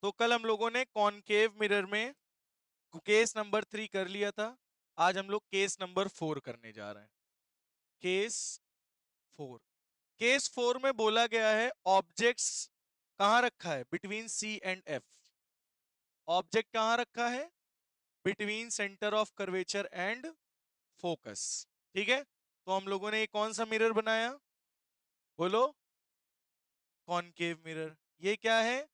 तो कल हम लोगों ने कॉनकेव मिरर में केस नंबर 3 कर लिया था। आज हम लोग केस नंबर 4 करने जा रहे हैं। केस 4। केस 4 में बोला गया है ऑब्जेक्ट्स कहां रखा है, between C and F. Object कहां रखा है, between centre of curvature and focus. ठीक है, तो हम लोगों ने कौन सा मिरर बनाया, बोलो, कॉनकेव मिरर। ये क्या है,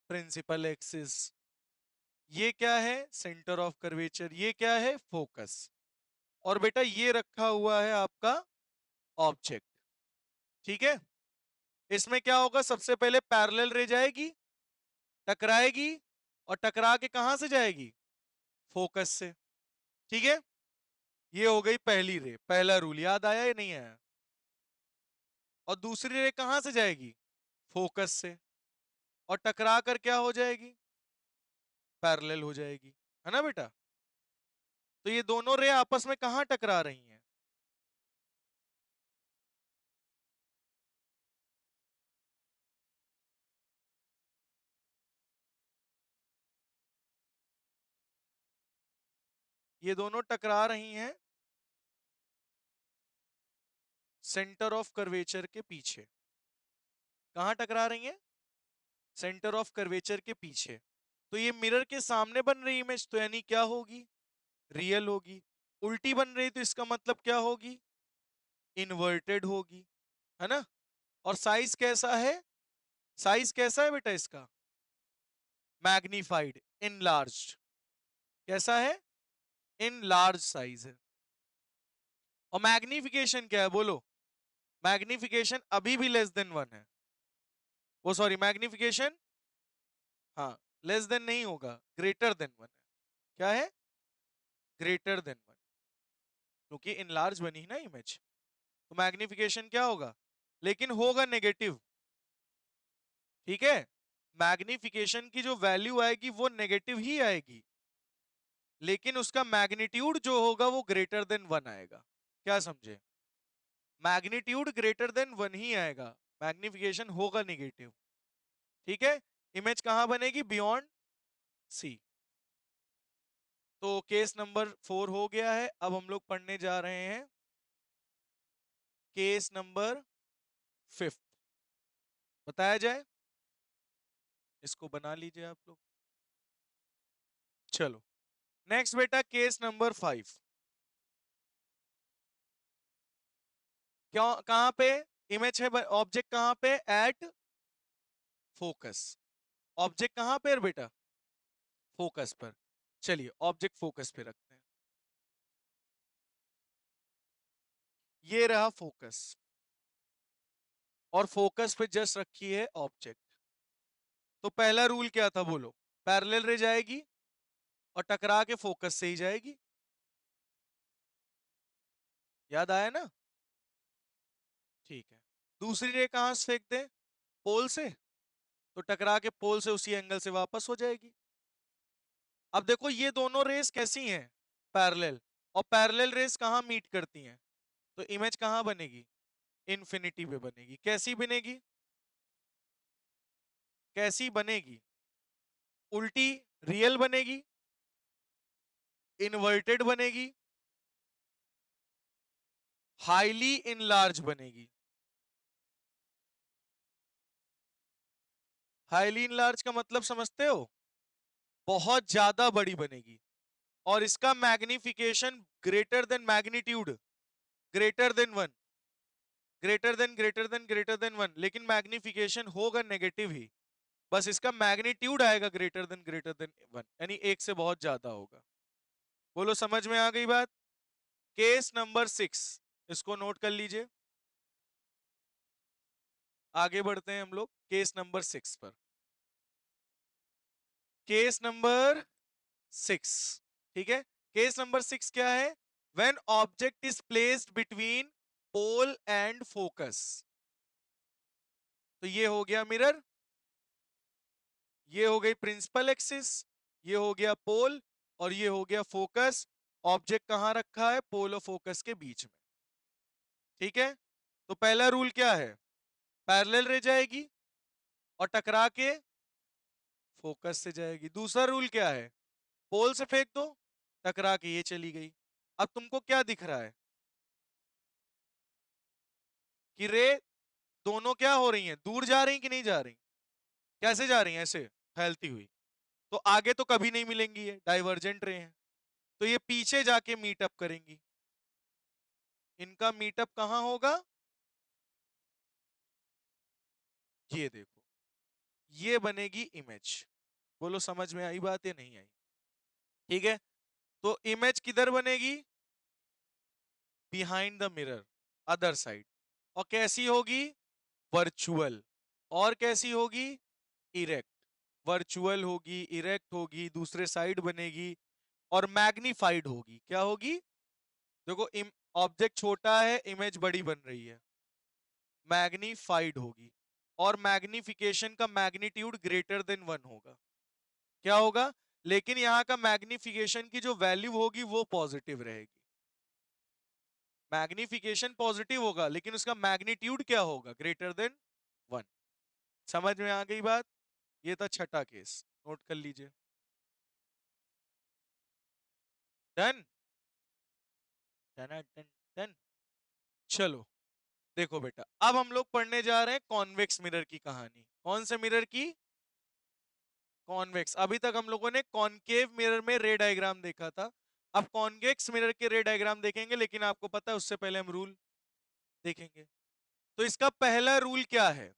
प्रिंसिपल एक्सिस। ये क्या है, सेंटर ऑफ कर्वेचर। ये क्या है, फोकस। और बेटा ये रखा हुआ है आपका ऑब्जेक्ट। ठीक है, इसमें क्या होगा, सबसे पहले पैरेलल रे जाएगी, टकराएगी, और टकरा के कहां से जाएगी, फोकस से। ठीक है, ये हो गई पहली रे, पहला रूल याद आया या नहीं आया। और दूसरी रे कहां से जाएगी, फोकस से, और टकरा कर क्या हो जाएगी, पैरेलल हो जाएगी, है ना बेटा। तो ये दोनों रे आपस में कहां टकरा रही हैं, ये दोनों टकरा रही हैं सेंटर ऑफ कर्वेचर के पीछे। कहां टकरा रही हैं, सेंटर ऑफ कर्वेचर के पीछे। तो ये मिरर के सामने बन रही इमेज, तो यानी क्या होगी, रियल होगी। उल्टी बन रही तो इसका मतलब क्या होगी, इन्वर्टेड होगी, है ना। और साइज कैसा है, साइज कैसा है बेटा इसका, मैग्नीफाइड, इनलार्ज्ड। कैसा है, इन लार्ज साइज है। और मैग्निफिकेशन क्या है, बोलो, मैग्निफिकेशन अभी भी लेस देन 1 है। वो सॉरी, मैग्निफिकेशन, हाँ, लेस देन नहीं होगा, ग्रेटर देन 1 है। क्या है, ग्रेटर देन 1, क्योंकि इनलार्ज बनी ना इमेज, तो मैग्निफिकेशन क्या होगा, लेकिन होगा नेगेटिव। ठीक है, मैग्निफिकेशन की जो वैल्यू आएगी वो नेगेटिव ही आएगी, लेकिन उसका मैग्नीट्यूड जो होगा वो ग्रेटर देन 1 आएगा। क्या समझे, मैग्नीट्यूड ग्रेटर देन 1 ही आएगा, मैग्निफिकेशन होगा नेगेटिव। ठीक है, इमेज कहां बनेगी, बियॉन्ड सी। तो केस नंबर 4 हो गया है। अब हम लोग पढ़ने जा रहे हैं केस नंबर 5। बताया जाए, इसको बना लीजिए आप लोग। चलो नेक्स्ट बेटा, केस नंबर 5। क्यों, कहां पे इमेज है, ऑब्जेक्ट कहां पे, एट फोकस। ऑब्जेक्ट कहां पे है बेटा, फोकस पर। चलिए ऑब्जेक्ट फोकस पे रखते हैं। ये रहा फोकस, और फोकस पे जस्ट रखी है ऑब्जेक्ट। तो पहला रूल क्या था, बोलो, पैरेलल रे जाएगी और टकरा के फोकस से ही जाएगी। याद आया ना, ठीक है। दूसरी रे कहां से फेंक दे, पोल से, तो टकरा के पोल से उसी एंगल से वापस हो जाएगी। अब देखो ये दोनों रेस कैसी हैं, पैरेलल। और पैरेलल रेस कहां मीट करती हैं, तो इमेज कहां बनेगी, इन्फिनिटी पे बनेगी। कैसी बनेगी, कैसी बनेगी, उल्टी, रियल बनेगी, इन्वर्टेड बनेगी, हाईली इनलार्ज बनेगी। हाईली इनलार्ज का मतलब समझते हो, बहुत ज्यादा बड़ी बनेगी। और इसका magnification greater than magnitude, greater than 1, greater than greater than greater than 1, लेकिन मैग्निफिकेशन होगा नेगेटिव ही। बस इसका मैग्नीट्यूड आएगा ग्रेटर देन 1, यानी एक से बहुत ज्यादा होगा। बोलो समझ में आ गई बात। केस नंबर 6, इसको नोट कर लीजिए। आगे बढ़ते हैं हम लोग केस नंबर 6 पर। केस नंबर 6, ठीक है। केस नंबर 6 क्या है, when object is placed between pole and focus. तो ये हो गया मिरर, ये हो गई प्रिंसिपल एक्सिस, ये हो गया पोल, और ये हो गया फोकस। ऑब्जेक्ट कहां रखा है, पोल और फोकस के बीच में। ठीक है, तो पहला रूल क्या है, पैरेलल रह जाएगी और टकरा के फोकस से जाएगी। दूसरा रूल क्या है, पोल से फेंक दो, टकरा के ये चली गई। अब तुमको क्या दिख रहा है कि रे दोनों क्या हो रही हैं, दूर जा रही कि नहीं जा रही, कैसे जा रही हैं, ऐसे फैलती हुई, तो आगे तो कभी नहीं मिलेंगी, ये डाइवर्जेंट रे हैं, तो ये पीछे जाके मीटअप करेंगी। इनका मीटअप कहां होगा, ये देखो, ये बनेगी इमेज। बोलो समझ में आई बात या नहीं आई? ठीक है, तो इमेज किधर बनेगी, behind the mirror, other side. और कैसी होगी, वर्चुअल। और कैसी होगी, इरेक्ट। वर्चुअल होगी, इरेक्ट होगी, दूसरे साइड बनेगी, और मैग्नीफाइड होगी। क्या होगी, देखो ऑब्जेक्ट छोटा है, इमेज बड़ी बन रही है, मैग्नीफाइड होगी। और मैग्निफिकेशन का मैग्नीट्यूड ग्रेटर देन 1 होगा। क्या होगा, लेकिन यहां का मैग्निफिकेशन की जो वैल्यू होगी वो पॉजिटिव रहेगी। मैग्निफिकेशन पॉजिटिव होगा लेकिन उसका मैग्नीट्यूड क्या होगा, ग्रेटर देन 1। समझ में आ गई बात? ये था छठा केस, नोट कर लीजिए। Done done done done. चलो देखो बेटा, अब हम लोग पढ़ने जा रहे हैं कॉन्वेक्स मिरर की कहानी। कौन से मिरर की, कॉन्वेक्स। अभी तक हम लोगों ने कॉनकेव मिरर में रे डायग्राम देखा था, अब कॉन्वेक्स मिरर के रे डायग्राम देखेंगे, लेकिन आपको पता है उससे पहले हम रूल देखेंगे। तो इसका पहला रूल क्या है,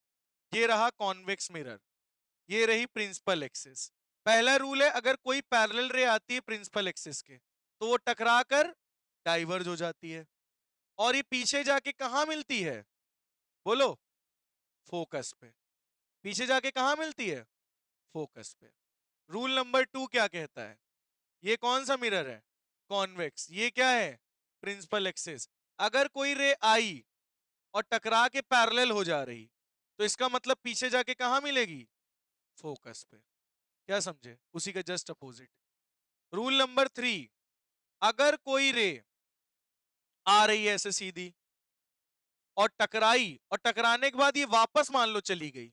ये रहा कॉन्वेक्स मिरर, ये रही प्रिंसिपल एक्सिस। पहला रूल है, अगर कोई पैरेलल रे आती है प्रिंसिपल एक्सिस के, तो वो टकराकर डाइवर्ज हो जाती है, और ये पीछे जाके कहां मिलती है, बोलो, फोकस पे। पीछे जाके कहां मिलती है, फोकस पे। रूल नंबर 2 क्या कहता है, ये कौन सा मिरर है, कॉन्वेक्स, ये क्या है, प्रिंसिपल एक्सिस। अगर कोई रे आई और टकरा के पैरेलल हो जा रही, तो इसका मतलब पीछे जाके कहां मिलेगी, फोकस पे। क्या समझे, उसी का जस्ट अपोजिट। रूल नंबर 3, अगर कोई रे आ रही है ऐसे सीधी और टकराई, और टकराने के बाद ये वापस मान लो चली गई,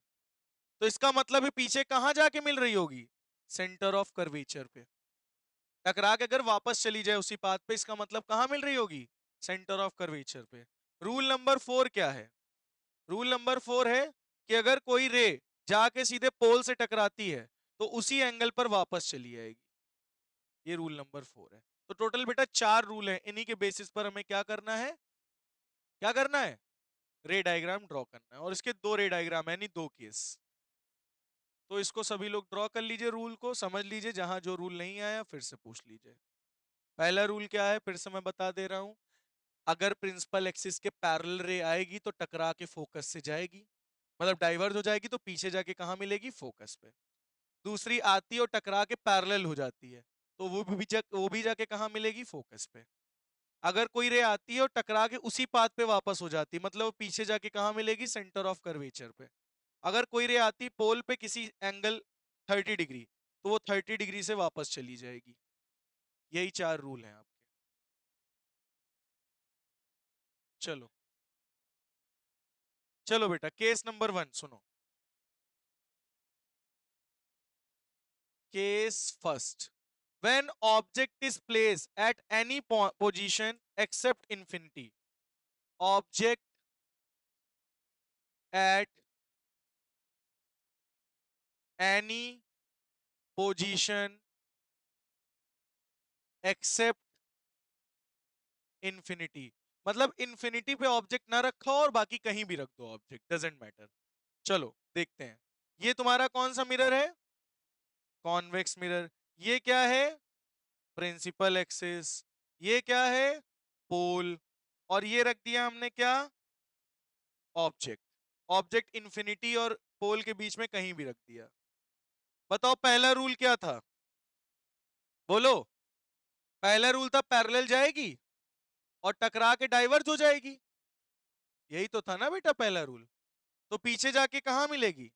तो इसका मतलब है पीछे कहां जाके मिल रही होगी, सेंटर ऑफ कर्वेचर पे। टकरा के अगर वापस चली जाए उसी पाथ पे, इसका मतलब कहां मिल रही होगी, सेंटर ऑफ कर्वेचर पे। रूल नंबर 4 क्या है, रूल नंबर 4 है कि अगर कोई रे जाके सीधे पोल से टकराती है तो उसी एंगल पर वापस चली आएगी। ये रूल नंबर 4 है। तो टोटल बेटा 4 रूल है, इन्हीं के बेसिस पर हमें क्या करना है, क्या करना है, रे डायग्राम ड्रॉ करना है। और इसके 2 रे डायग्राम है, नहीं 2 केस। तो इसको सभी लोग ड्रॉ कर लीजिए, रूल को समझ लीजिए, जहां जो रूल नहीं आया फिर से पूछ लीजिए। पहला रूल क्या है, फिर से मैं बता दे रहा हूं, अगर प्रिंसिपल एक्सिस के पैरेलल रे आएगी तो टकरा के फोकस से जाएगी, मतलब डाइवर्ज हो जाएगी, तो पीछे जाके कहां मिलेगी, फोकस पे। दूसरी आती है और टकरा के पैरेलल हो जाती है, तो वो भी जाके कहां मिलेगी, फोकस पे। अगर कोई रे आती है और टकरा के उसी पाथ पे वापस हो जाती है, मतलब वो पीछे जाके कहां मिलेगी, सेंटर ऑफ कर्वेचर पे। अगर कोई रे आती पोल पे किसी एंगल 30 डिग्री, तो वो 30 डिग्री से वापस चली जाएगी। यही 4 रूल हैं आपके। चलो चलो बेटा, केस नंबर 1 सुनो। Case first, when object is placed at any position except infinity, object at any position except infinity, मतलब infinity पे ऑब्जेक्ट ना रखो और बाकी कहीं भी रख दो ऑब्जेक्ट, डजेंट मैटर। चलो देखते हैं, ये तुम्हारा कौन सा मिरर है, कॉन्वेक्स मिरर। ये क्या है, प्रिंसिपल एक्सिस। ये क्या है, पोल। और ये रख दिया हमने क्या, ऑब्जेक्ट। ऑब्जेक्ट इंफिनिटी और पोल के बीच में कहीं भी रख दिया। बताओ पहला रूल क्या था, बोलो। पहला रूल था पैरेलल जाएगी और टकरा के डाइवर्ज हो जाएगी, यही तो था ना बेटा पहला रूल। तो पीछे जाके कहां मिलेगी,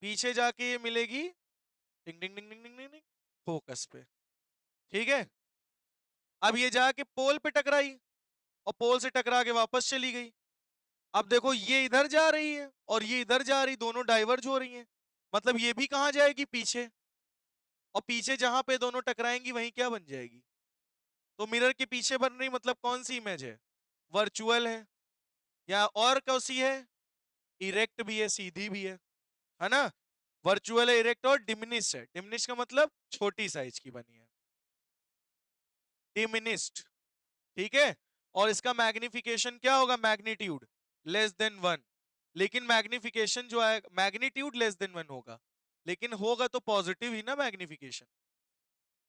पीछे जाके ये मिलेगी, टिंग टिंग टिंग टिंग टिंग टिंग, फोकस पे। ठीक है, अब ये जाके पोल पे टकराई और पोल से टकरा के वापस चली गई। अब देखो ये इधर जा रही है और ये इधर जा रही, दोनों डाइवर्ज हो रही हैं, मतलब ये भी कहां जाएगी, पीछे, और पीछे जहां पे दोनों टकराएंगी वहीं क्या बन जाएगी, तो मिरर के पीछे बन रही, मतलब कौन सी इमेज है, वर्चुअल है, या और कौन सी है, इरेक्ट भी है, सीधी भी है ना, वर्चुअल है, इरेक्ट और डिमिनिश है। डिमिनिश का मतलब छोटी साइज की बनी है, डिमिनिस्ड, ठीक है। और इसका मैग्निफिकेशन क्या होगा, मैग्नीट्यूड लेस देन वन, लेकिन मैग्निफिकेशन जो है मैग्नीट्यूड लेस देन वन होगा, लेकिन होगा तो पॉजिटिव ही ना मैग्निफिकेशन।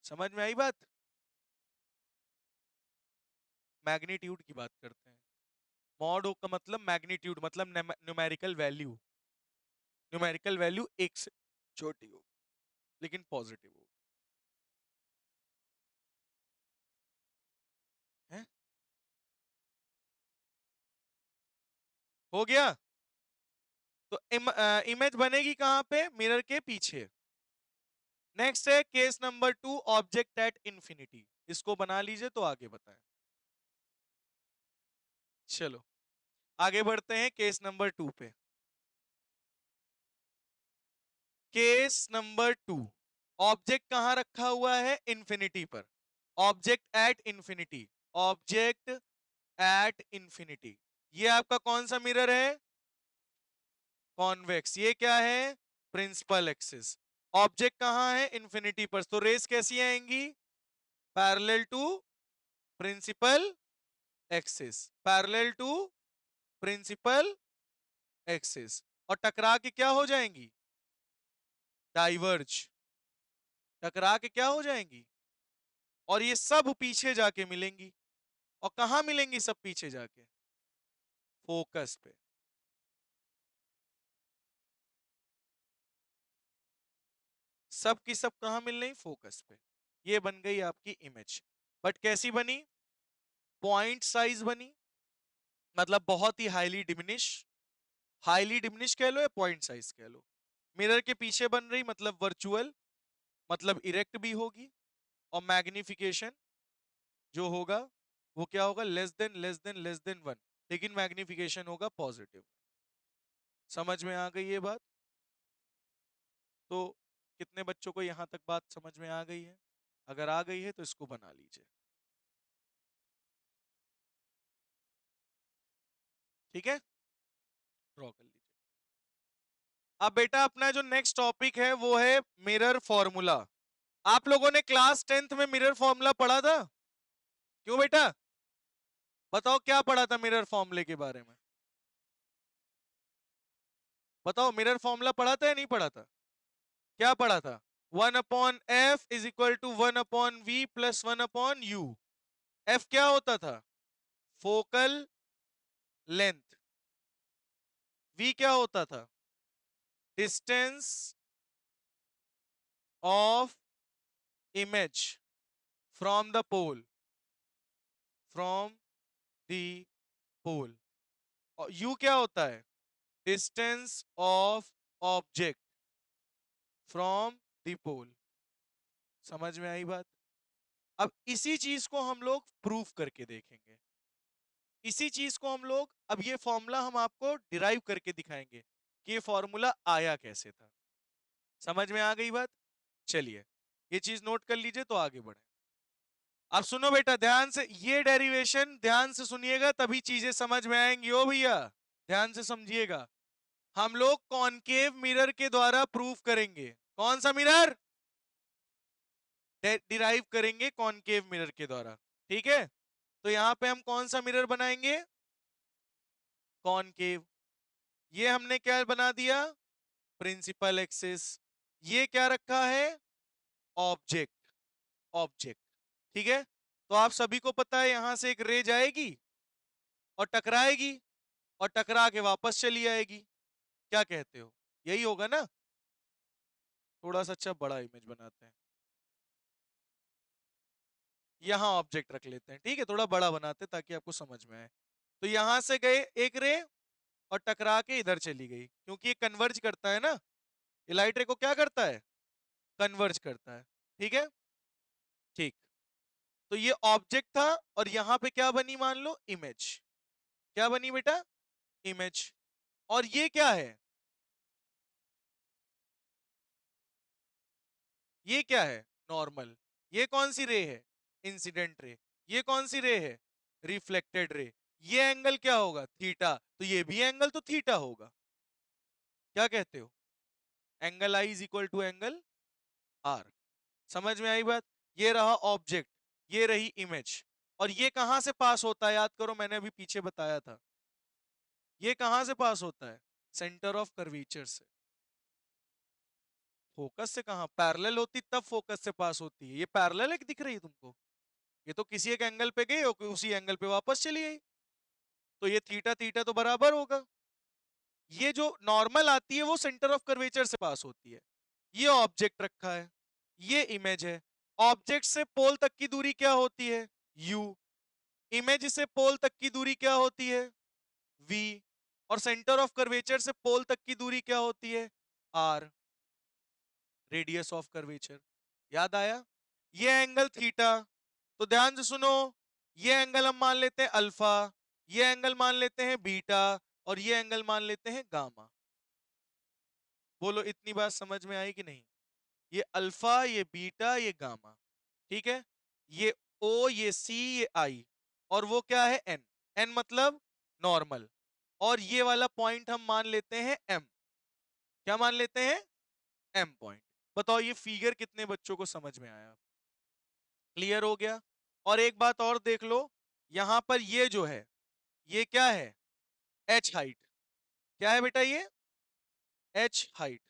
समझ में आई बात, मैग्नीट्यूड की बात करते हैं। मॉड का मतलब मैग्नीट्यूड, मतलब न्यूमेरिकल वैल्यू, न्यूमेरिकल वैल्यू एक से छोटी हो लेकिन पॉजिटिव है। हो गया, तो इमेज बनेगी कहां पे, मिरर के पीछे। नेक्स्ट है case number 2, object at infinity. इसको बना लीजिए तो आगे बताएं। चलो आगे बढ़ते हैं केस नंबर 2 पे। केस नंबर 2, ऑब्जेक्ट कहां रखा हुआ है, इंफिनिटी पर, object at infinity, object at infinity. ये आपका कौन सा मिरर है, कॉन्वेक्स। ये क्या है, प्रिंसिपल एक्सिस। ऑब्जेक्ट कहां है, इंफिनिटी पर, तो रेस कैसी आएंगी, parallel to principal axis, parallel to principal axis, और टकरा के क्या हो जाएंगी, डाइवर्ज, टकरा के क्या हो जाएंगी, और ये सब पीछे जाके मिलेंगी। और कहां मिलेंगी सब पीछे जाके, फोकस पे। सब की सब कहां मिल रही, फोकस पे। ये बन गई आपकी इमेज, बट कैसी बनी, पॉइंट साइज बनी, मतलब बहुत ही हाईली डिमिनिश कह लो या पॉइंट साइज कह लो। मिरर के पीछे बन रही मतलब वर्चुअल, मतलब इरेक्ट भी होगी, और मैग्निफिकेशन जो होगा वो क्या होगा, लेस देन वन, लेकिन मैग्निफिकेशन होगा पॉजिटिव। समझ में आ गई ये बात, तो कितने बच्चों को यहां तक बात समझ में आ गई है, अगर आ गई है तो इसको बना लीजिए, ठीक है, ड्रॉ कर लीजिए। अब बेटा अपना जो नेक्स्ट टॉपिक है वो है मिरर फॉर्मूला। आप लोगों ने क्लास 10th में मिरर फॉर्मूला पढ़ा था, क्यों बेटा, बताओ क्या पढ़ा था मिरर फॉर्मूले के बारे में, बताओ मिरर फॉर्मूला पढ़ा था या नहीं पढ़ा था, क्या पढ़ा था, 1/f = 1/v plus 1/u। f क्या होता था, फोकल लेंथ, v क्या होता था, distance of image from the pole, from the pole, और u क्या होता है, distance of object from the pole. समझ में आई बात, अब इसी चीज को हम लोग प्रूफ करके देखेंगे, इसी चीज को हम लोग, अब ये फॉर्मूला हम आपको डिराइव करके दिखाएंगे कि ये फॉर्मूला आया कैसे था। समझ में आ गई बात, चलिए ये चीज नोट कर लीजिए तो आगे बढ़े। अब सुनो बेटा ध्यान से, ये डेरिवेशन ध्यान से सुनिएगा तभी चीजें समझ में आएंगी, ओ भैया ध्यान से समझिएगा। हम लोग कॉनकेव मिरर के द्वारा प्रूफ करेंगे, कौन सा मिरर, डिराइव करेंगे कॉनकेव मिरर के द्वारा, ठीक है। तो यहां पे हम कौन सा मिरर बनाएंगे, कॉनकेव। ये हमने क्या बना दिया, प्रिंसिपल एक्सिस। ये क्या रखा है, ऑब्जेक्ट, ऑब्जेक्ट, ठीक है। तो आप सभी को पता है यहां से एक रे जाएगी और टकराएगी, और टकरा के वापस चली आएगी, क्या कहते हो, यही होगा ना। थोड़ा सा अच्छा बड़ा इमेज बनाते हैं, यहां ऑब्जेक्ट रख लेते हैं, ठीक है, थोड़ा बड़ा बनाते हैं ताकि आपको समझ में आए। तो यहां से गए एक रे और टकरा के इधर चली गई, क्योंकि ये कन्वर्ज करता है ना, ये लाइट रे को क्या करता है, कन्वर्ज करता है, ठीक है, ठीक। तो ये ऑब्जेक्ट था, और यहां पे क्या बनी, मान लो इमेज, क्या बनी बेटा, इमेज। और ये क्या है, ये क्या है? नॉर्मल। ये कौन सी रे है? Incident ray. ये कौन सी रे है? Reflected ray. ये एंगल क्या होगा? थीटा। तो ये भी एंगल तो थीटा होगा। क्या कहते हो? Angle i is equal to angle r. समझ में आई बात? ये रहा ऑब्जेक्ट, ये रही इमेज, और ये कहां से पास होता है? याद करो, मैंने अभी पीछे बताया था। ये कहां से पास होता है? सेंटर ऑफ कर्वेचर से। फोकस से कहां? पैरेलल होती तब फोकस से पास होती है। ये पैरेलल है कि दिख रही है तुमको? ये तो किसी एक एंगल पे गई और उसी एंगल पे वापस चली गई, तो ये थीटा थीटा तो बराबर होगा। ये जो नॉर्मल आती है वो सेंटर ऑफ कर्वेचर से पास होती है। ये ऑब्जेक्ट रखा है, ये इमेज है। ऑब्जेक्ट से पोल तक की दूरी क्या होती है? u। इमेज से पोल तक की दूरी क्या होती है? v। और सेंटर ऑफ कर्वेचर से पोल तक की दूरी क्या होती है? r। Radius of curvature. याद आया? ये एंगल थीटा। तो ध्यान से सुनो, ये एंगल हम मान लेते हैं अल्फा, ये एंगल मान लेते हैं बीटा, और ये एंगल मान लेते हैं गामा। बोलो इतनी बात समझ में आई कि नहीं? ये अल्फा, ये बीटा, ये गामा। ठीक है? ये ओ, ये सी, ये आई, और वो क्या है? एन। एन मतलब नॉर्मल। और ये वाला पॉइंट हम मान लेते हैं एम। क्या मान लेते हैं? M point. बताओ ये फिगर कितने बच्चों को समझ में आया? क्लियर हो गया? और एक बात और देख लो, यहां पर ये जो है, ये क्या है? H height. क्या है बेटा? ये एच हाइट।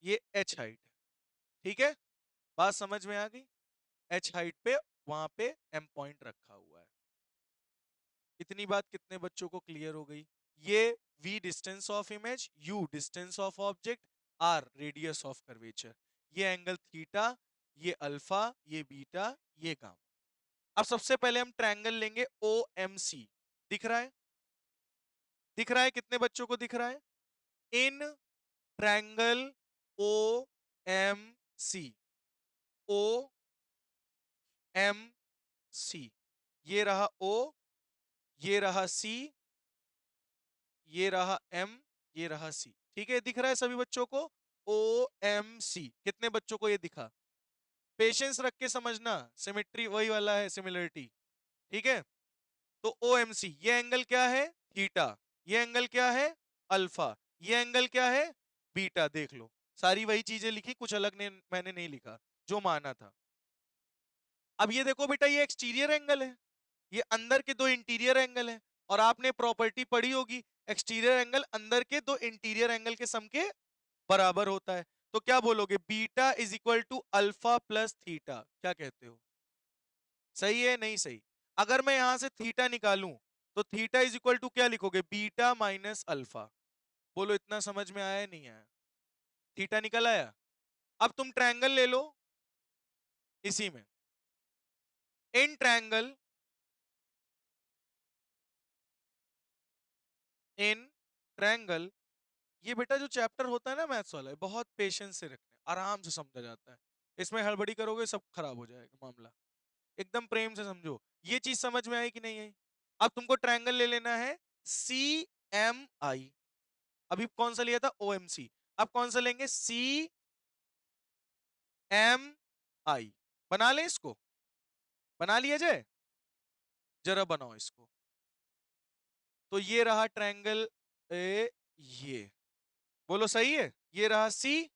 ये एच हाइट। ठीक है? बात समझ में आ गई? एच हाइट पे वहां पे एम पॉइंट रखा हुआ है। इतनी बात कितने बच्चों को क्लियर हो गई? ये v distance of image, u distance of object, r radius of curvature. ये एंगल थीटा, ये अल्फा, ये बीटा, ये गामा। अब सबसे पहले हम ट्रायंगल लेंगे OMC। दिख रहा है? दिख रहा है? कितने बच्चों को दिख रहा है? इन ट्रायंगल OMC, OMC, ये रहा O, ये रहा C, ये रहा M, ये रहा C। ठीक है? दिख रहा है सभी बच्चों को? OMC। कितने बच्चों को ये दिखा? पेशेंस रख के समझना, सिमेट्री वही वाला है, सिमिलरिटी। ठीक है? तो OMC, ये एंगल क्या है? थीटा। ये एंगल क्या है? अल्फा। ये एंगल क्या है? बीटा। देख लो, सारी वही चीजें लिखी, कुछ अलग ने मैंने नहीं लिखा, जो माना था। अब ये देखो बेटा, ये एक्सटीरियर एंगल है, ये अंदर के दो इंटीरियर एंगल है, और आपने प्रॉपर्टी पढ़ी होगी, एक्सटीरियर एंगल अंदर के दो इंटीरियर एंगल के सम के बराबर होता है। तो क्या बोलोगे? Beta is equal to alpha plus theta. क्या कहते हो? सही है? नहीं सही? अगर मैं यहां से थीटा निकालूं, तो थीटा इज इक्वल टू क्या लिखोगे? Beta minus alpha. बोलो इतना समझ में आया नहीं आया? थीटा निकल आया? अब तुम ट्रायंगल ले लो इसी में। इन ट्रायंगल, इन ट्रायंगल, ये बेटा जो चैप्टर होता है ना मैथ्स वाला, बहुत पेशेंस से रखना, आराम से समझा जाता है। इसमें हड़बड़ी करोगे सब खराब हो जाएगा मामला। एकदम प्रेम से समझो। ये चीज समझ में आई कि नहीं आई? अब तुमको ट्रायंगल ले लेना है CMI। अभी कौन सा लिया था? OMC। अब कौन सा लेंगे? CMI। बना ले इसको, बना लिया जाए? जरा बनाओ इसको। तो ये रहा ट्रायंगल ए, ये बोलो सही है? ये रहा C,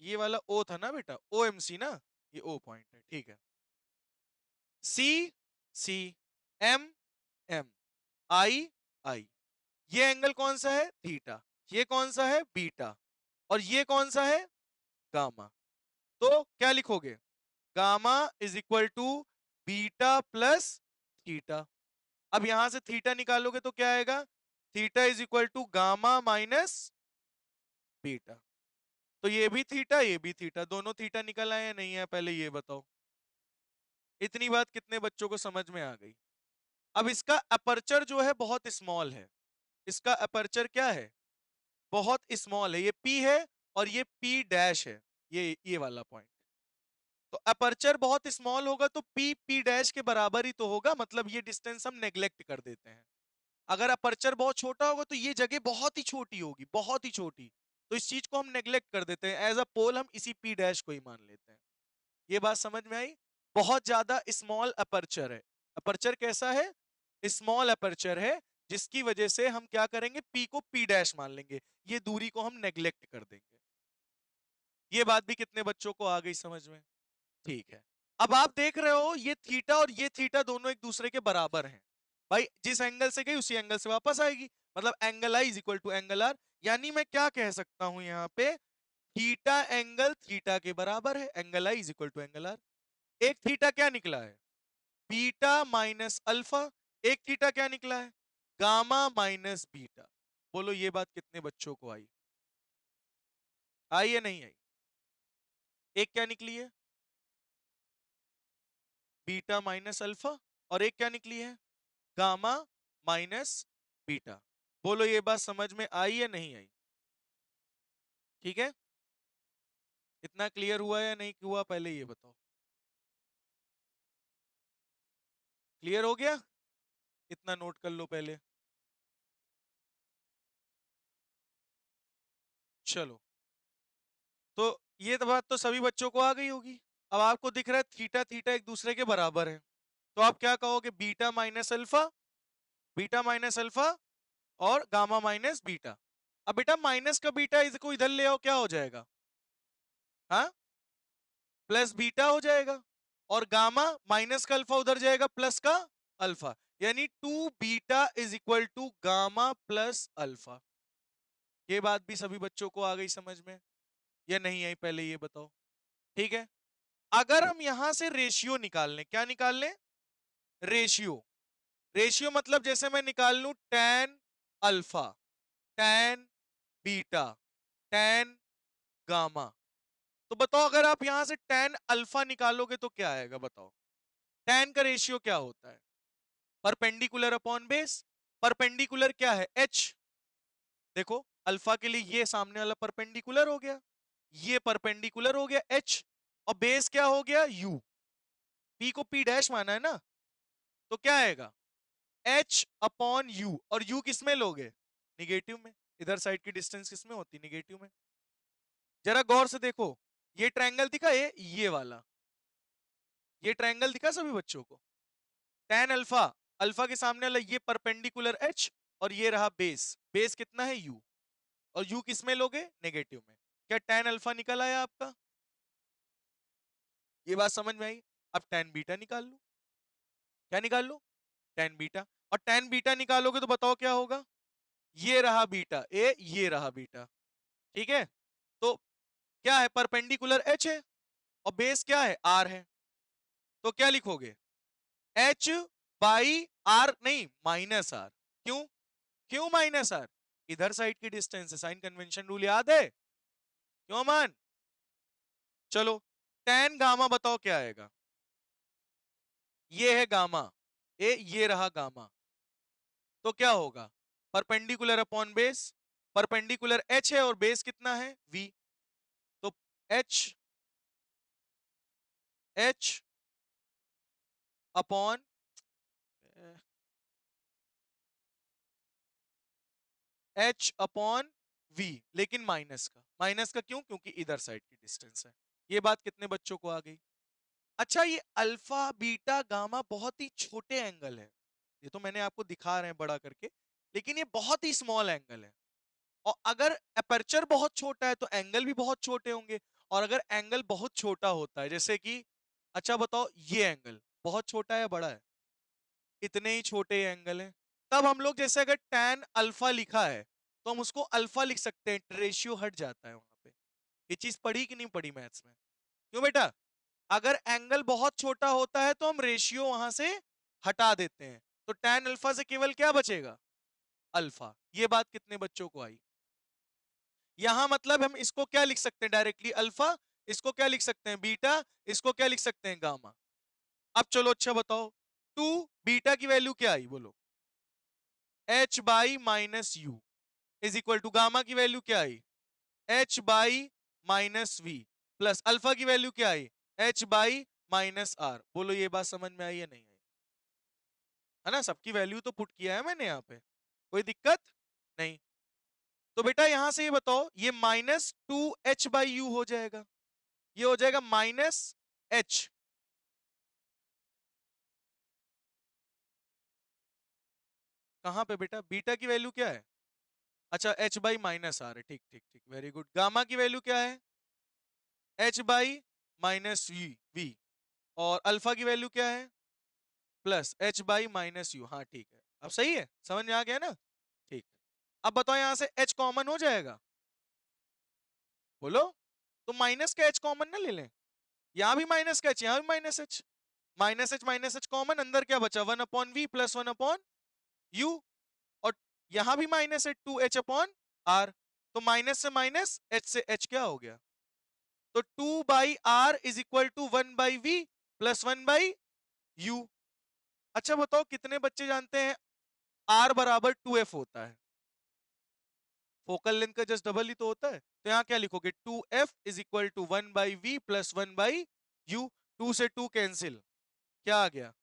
ये वाला O था ना बेटा, OMC ना, ये O पॉइंट है। ठीक है? CCMI। ये एंगल कौन सा है? थीटा। ये कौन सा है? बीटा। और ये कौन सा है? गामा। तो क्या लिखोगे? Gamma is equal to beta plus theta. अब यहां से थीटा निकालोगे तो क्या आएगा? Theta is equal to gamma minus beta. तो ये भी थीटा, ये भी थीटा, दोनों थीटा निकल आए या नहीं है? पहले ये बताओ। इतनी बात कितने बच्चों को समझ में आ गई? अब इसका अपर्चर जो है बहुत स्मॉल है। इसका अपर्चर क्या है? बहुत स्मॉल है। ये P है और ये P डैश है, ये वाला पॉइंट। तो अपर्चर बहुत स्मॉल होगा तो पी पी डैश के बराबर ही तो होगा, मतलब ये डिस्टेंस हम नेग्लेक्ट कर देते हैं। अगर अपर्चर बहुत छोटा होगा तो ये जगह बहुत ही छोटी होगी, बहुत ही छोटी, तो इस चीज को हम नेग्लेक्ट कर देते हैं। एज अ पोल हम इसी पी डैश को ही मान लेते हैं। ये बात समझ में आई? बहुत ज्यादा स्मॉल अपर्चर है। अपर्चर कैसा है? स्मॉल अपर्चर है, जिसकी वजह से हम क्या करेंगे, पी को पी डैश मान लेंगे, ये दूरी को हम नेग्लेक्ट कर देंगे। ये बात भी कितने बच्चों को आ गई समझ में? ठीक है। अब आप देख रहे हो ये थीटा और ये थीटा दोनों एक दूसरे के बराबर हैं। भाई जिस एंगल से गई उसी एंगल से वापस आएगी, मतलब angle i is equal to angle r. यानी मैं क्या कह सकता हूं यहाँ पे, थीटा एंगल थीटा के बराबर है, angle i is equal to angle r. एक थीटा क्या निकला है, बीटा माइनस अल्फा। एक थीटा क्या निकला है, गामा माइनस बीटा। बोलो ये बात कितने बच्चों को आई? आई या नहीं आई? एक क्या निकली है, बीटा माइनस अल्फा, और एक क्या निकली है, गामा माइनस बीटा। बोलो ये बात समझ में आई या नहीं आई? ठीक है, इतना क्लियर हुआ या नहीं हुआ, पहले ये बताओ। क्लियर हो गया? इतना नोट कर लो पहले। चलो, तो ये तो बात तो सभी बच्चों को आ गई होगी। अब आपको दिख रहा है थीटा थीटा एक दूसरे के बराबर है, तो आप क्या कहोगे, beta minus alpha, beta minus alpha और गामा माइनस बीटा। अब बेटा माइनस का बीटा इसको इधर ले आओ, क्या हो जाएगा, हाँ, प्लस बीटा हो जाएगा। और गामा माइनस का अल्फा उधर जाएगा, प्लस का अल्फा, यानी two beta is equal to gamma plus alpha. ये बात भी सभी बच्चों को आ गई समझ में या नहीं आई, पहले ये बताओ। ठीक है, अगर हम यहां से रेशियो निकाल लें, क्या निकाल लें, रेशियो। रेशियो मतलब जैसे मैं निकाल लूं tan alpha, tan beta, tan gamma, तो बताओ अगर आप यहां से tan अल्फा निकालोगे तो क्या आएगा, बताओ। tan का रेशियो क्या होता है, परपेंडिकुलर अपॉन बेस। परपेंडिकुलर क्या है, h। देखो अल्फा के लिए ये सामने वाला परपेंडिकुलर हो गया, ये परपेंडिकुलर हो गया h, और बेस क्या हो गया u। p को p डैश माना है ना, तो क्या आएगा, h अपॉन u, और u किस में लोगे, निगेटिव में। इधर साइड की डिस्टेंस किस में होती, निगेटिव में। जरा गौर से देखो, ये ट्रायंगल दिखा, ये वाला, ये ट्रायंगल दिखा सभी बच्चों को। tan अल्फा, अल्फा के सामने वाला ये परपेंडिकुलर h, और ये रहा बेस, बेस कितना है u, और u किस में लोगे, नेगेटिव में। क्या tan अल्फा निकल आया आपका? ये बात समझ में आई? अब tan बीटा निकाल लो। क्या निकाल लो, tan बीटा। और tan बीटा निकालोगे तो बताओ क्या होगा, ये रहा बीटा ए, ये रहा बीटा। ठीक है, तो क्या है, परपेंडिकुलर h है, और बेस क्या है, r है। तो क्या लिखोगे, h बाई r, नहीं माइनस r। क्यों, क्यों माइनस r, इधर साइड की डिस्टेंस है, साइन कन्वेंशन रूल याद है, क्यों मान। चलो, tan गामा बताओ क्या आएगा, ये है गामा ए, ये रहा गामा, तो क्या होगा, perpendicular upon base. Perpendicular h है और बेस कितना है, v। तो h, h upon, h upon v, लेकिन माइनस का क्यों, क्योंकि इधर साइड की डिस्टेंस है। ये बात कितने बच्चों को आ गई? अच्छा, ये अल्फा बीटा गामा बहुत ही छोटे एंगल है, ये तो मैंने आपको दिखा रहे हैं बड़ा करके, लेकिन ये बहुत ही स्मॉल एंगल है। और अगर अपर्चर बहुत छोटा है तो एंगल भी बहुत छोटे होंगे। और अगर एंगल बहुत छोटा होता है, जैसे कि, अच्छा बताओ ये एंगल बहुत छोटा है, बड़ा है, इतने ही छोटे एंगल हैं, तब हम लोग जैसे अगर tan अल्फा लिखा है तो हम उसको अल्फा लिख सकते हैं, रेशियो हट जाता है वहां पे। ये चीज पढ़ी कि नहीं पढ़ी मैथ्स में? क्यों बेटा, अगर एंगल बहुत छोटा होता है तो हम रेशियो वहां से हटा देते हैं, तो tan अल्फा से केवल क्या बचेगा, अल्फा। ये बात कितने बच्चों को आई? यहां मतलब हम इसको क्या लिख सकते हैं डायरेक्टली, अल्फा, इसको क्या लिख सकते हैं, बीटा, इसको क्या लिख सकते हैं, गामा। अब चलो अच्छा बताओ, टू बीटा की वैल्यू क्या आई, बोलो, h by minus u is equal to, gamma की वैल्यू क्या आई, h by minus v, plus alpha की वैल्यू क्या आई, h बाई माइनस आर। बोलो ये बात समझ में आई या नहीं आई? है ना, सबकी वैल्यू तो पुट किया है मैंने यहाँ पे, कोई दिक्कत नहीं। तो बेटा यहां से ये बताओ, ये -2h/u हो जाएगा, ये हो जाएगा -h। कहां पे बेटा? बीटा की वैल्यू क्या है? अच्छा h/-r है, ठीक ठीक ठीक, वेरी गुड। गामा की वैल्यू क्या है? h/-v। और अल्फा की वैल्यू क्या है? +h/-u। हाँ ठीक है, अब सही है, समझ में आ गया ना? ठीक। अब बताओ यहां से h कॉमन हो जाएगा, बोलो। तो माइनस का h कॉमन ना ले लें, यहां भी माइनस का h, यहां भी -h, -h कॉमन, अंदर क्या बचा? 1/v + 1/u। और यहां भी -2h/r। तो माइनस से माइनस, h से h क्या हो गया? तो 2/r is equal to 1/v + 1/u। अच्छा बताओ कितने बच्चे जानते हैं r बराबर 2f होता है? फोकल लेंथ का जस्ट डबल ही तो होता है। तो यहां क्या लिखोगे? 2f is equal to 1/v + 1/u। 2 से 2 कैंसिल, क्या आ गया?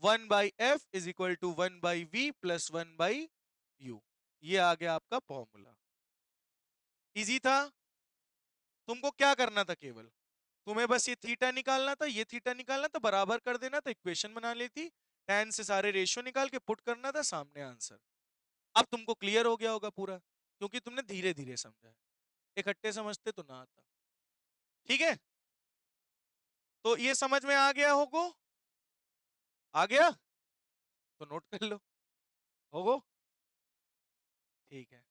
1/f is equal to 1/v + 1/u। ये आ गया आपका फॉर्मूला। इजी था। तुमको क्या करना था? केवल तुम्हें बस ये थीटा निकालना था, ये थीटा निकालना था, बराबर कर देना था, इक्वेशन बना लेती, tan से सारे रेशियो निकाल के पुट करना था, सामने आंसर। अब तुमको क्लियर हो गया होगा पूरा, क्योंकि तुमने धीरे धीरे समझा है, इकट्ठे समझते तो ना आता। ठीक है, तो ये समझ में आ गया होगो? आ गया तो नोट कर लो, होगो? ठीक है।